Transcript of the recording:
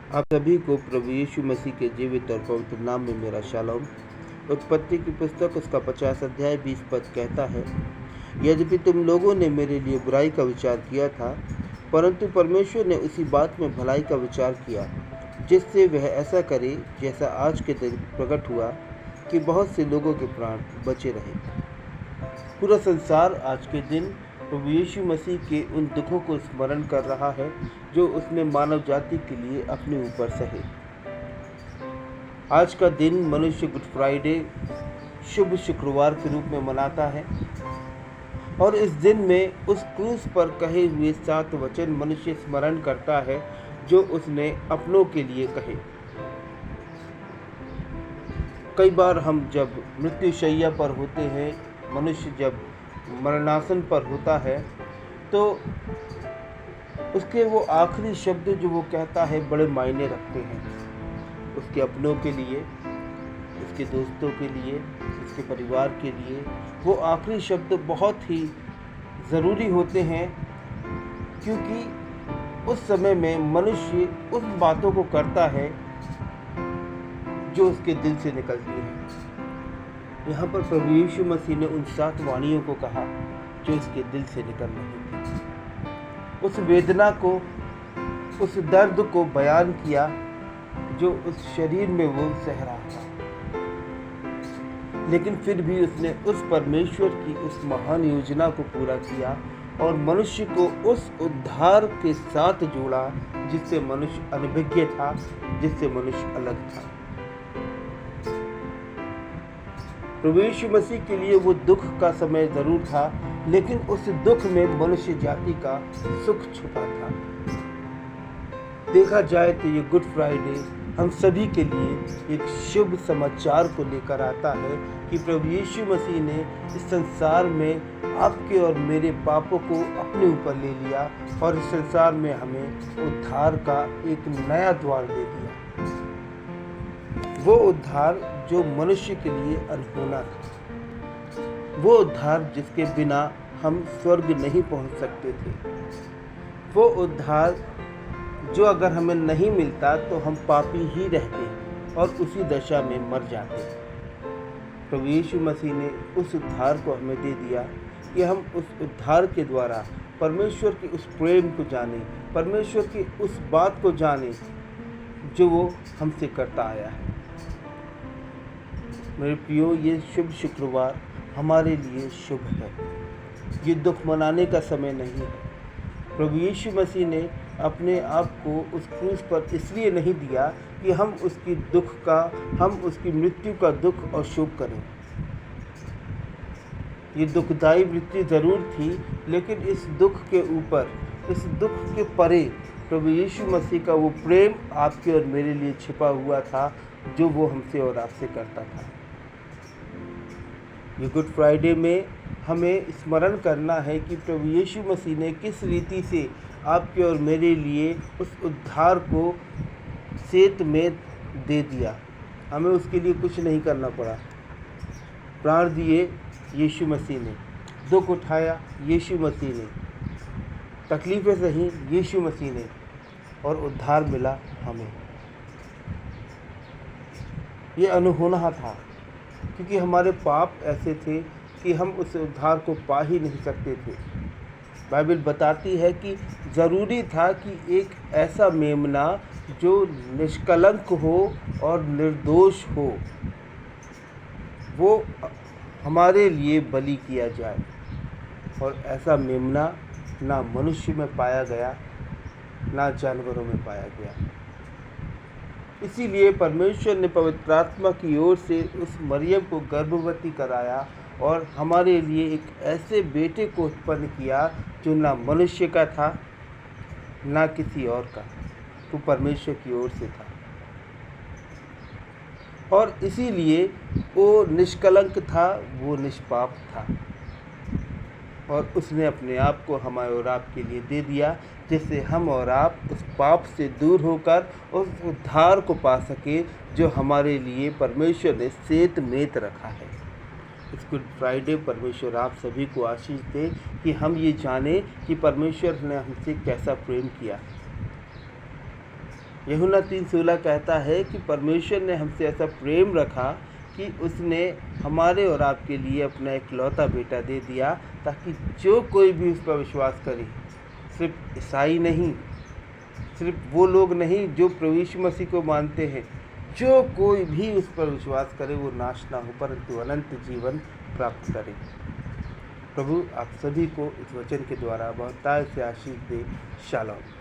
आप सभी को प्रभु यीशु मसीह के जीवित और पवित्र नाम में मेरा शालोम। उत्पत्ति की पुस्तक उसका 50 अध्याय 20 पद कहता है, यद्यपि तुम लोगों ने मेरे लिए बुराई का विचार किया था, परंतु परमेश्वर ने उसी बात में भलाई का विचार किया, जिससे वह ऐसा करे जैसा आज के दिन प्रकट हुआ कि बहुत से लोगों के प्राण बचे रहे। पूरा संसार आज के दिन प्रभु यीशु मसीह के उन दुखों को स्मरण कर रहा है जो उसने मानव जाति के लिए अपने ऊपर सहे। आज का दिन मनुष्य गुड फ्राइडे शुभ शुक्रवार के रूप में मनाता है और इस दिन में उस क्रूस पर कहे हुए 7 वचन मनुष्य स्मरण करता है जो उसने अपनों के लिए कहे। कई बार हम जब मृत्युशैया पर होते हैं, मनुष्य जब मरणासन पर होता है, तो उसके वो आखिरी शब्द जो वो कहता है बड़े मायने रखते हैं। उसके अपनों के लिए, उसके दोस्तों के लिए, उसके परिवार के लिए वो आखिरी शब्द बहुत ही ज़रूरी होते हैं, क्योंकि उस समय में मनुष्य उन बातों को करता है जो उसके दिल से निकलती है। यहाँ पर प्रभु यीशु मसीह ने उन 7 वाणियों को कहा जो उसके दिल से निकल रही थी। उस वेदना को, उस दर्द को बयान किया जो उस शरीर में वो सह रहा था, लेकिन फिर भी उसने उस परमेश्वर की उस महान योजना को पूरा किया और मनुष्य को उस उद्धार के साथ जोड़ा जिससे मनुष्य अनभिज्ञ था, जिससे मनुष्य अलग था। प्रभु यीशु मसीह के लिए वो दुख का समय जरूर था, लेकिन उस दुख में मनुष्य जाति का सुख छुपा था। देखा जाए तो ये गुड फ्राइडे हम सभी के लिए एक शुभ समाचार को लेकर आता है कि प्रभु यीशु मसीह ने इस संसार में आपके और मेरे पापों को अपने ऊपर ले लिया और इस संसार में हमें उद्धार का एक नया द्वार दे दिया। वो उद्धार जो मनुष्य के लिए अनहोना था, वो उद्धार जिसके बिना हम स्वर्ग नहीं पहुंच सकते थे, वो उद्धार जो अगर हमें नहीं मिलता तो हम पापी ही रहते और उसी दशा में मर जाते। प्रभु यीशु मसीह ने उस उद्धार को हमें दे दिया कि हम उस उद्धार के द्वारा परमेश्वर के उस प्रेम को जाने, परमेश्वर की उस बात को जाने जो वो हमसे करता आया है। मेरे प्रियो, ये शुभ शुक्रवार हमारे लिए शुभ है। ये दुख मनाने का समय नहीं है। प्रभु यीशु मसीह ने अपने आप को उस क्रूस पर इसलिए नहीं दिया कि हम उसकी दुख का, हम उसकी मृत्यु का दुख और शोक करें। ये दुखदायी मृत्यु ज़रूर थी, लेकिन इस दुख के ऊपर, इस दुख के परे प्रभु यीशु मसीह का वो प्रेम आपके और मेरे लिए छिपा हुआ था जो वो हमसे और आपसे करता था। ये गुड फ्राइडे में हमें स्मरण करना है कि प्रभु यीशु मसीह ने किस रीति से आपके और मेरे लिए उस उद्धार को सेत में दे दिया। हमें उसके लिए कुछ नहीं करना पड़ा। प्राण दिए यीशु मसीह ने, दुख उठाया यीशु मसीह ने, तकलीफ़ें सही यीशु मसीह ने, और उद्धार मिला हमें। ये अनहोना था, क्योंकि हमारे पाप ऐसे थे कि हम उस उद्धार को पा ही नहीं सकते थे। बाइबल बताती है कि ज़रूरी था कि एक ऐसा मेमना जो निष्कलंक हो और निर्दोष हो, वो हमारे लिए बलि किया जाए, और ऐसा मेमना ना मनुष्य में पाया गया, ना जानवरों में पाया गया। इसीलिए परमेश्वर ने पवित्र आत्मा की ओर से उस मरियम को गर्भवती कराया और हमारे लिए एक ऐसे बेटे को उत्पन्न किया जो ना मनुष्य का था, ना किसी और का, वो परमेश्वर की ओर से था। और इसीलिए वो निष्कलंक था, वो निष्पाप था, और उसने अपने आप को हमारे और आपके लिए दे दिया, जिससे हम और आप उस पाप से दूर होकर उस उद्धार को पा सके जो हमारे लिए परमेश्वर ने सेत मेत रखा है। इस गुड फ्राइडे परमेश्वर आप सभी को आशीष दे कि हम ये जाने कि परमेश्वर ने हमसे कैसा प्रेम किया। यूहन्ना 3:16 कहता है कि परमेश्वर ने हमसे ऐसा प्रेम रखा कि उसने हमारे और आपके लिए अपना इकलौता बेटा दे दिया, ताकि जो कोई भी उस पर विश्वास करे, सिर्फ ईसाई नहीं, सिर्फ वो लोग नहीं जो प्रभु यीशु मसीह को मानते हैं, जो कोई भी उस पर विश्वास करे वो नाश ना हो परंतु अनंत जीवन प्राप्त करे। प्रभु आप सभी को इस वचन के द्वारा बहुतायत से आशीष दे। शालोम।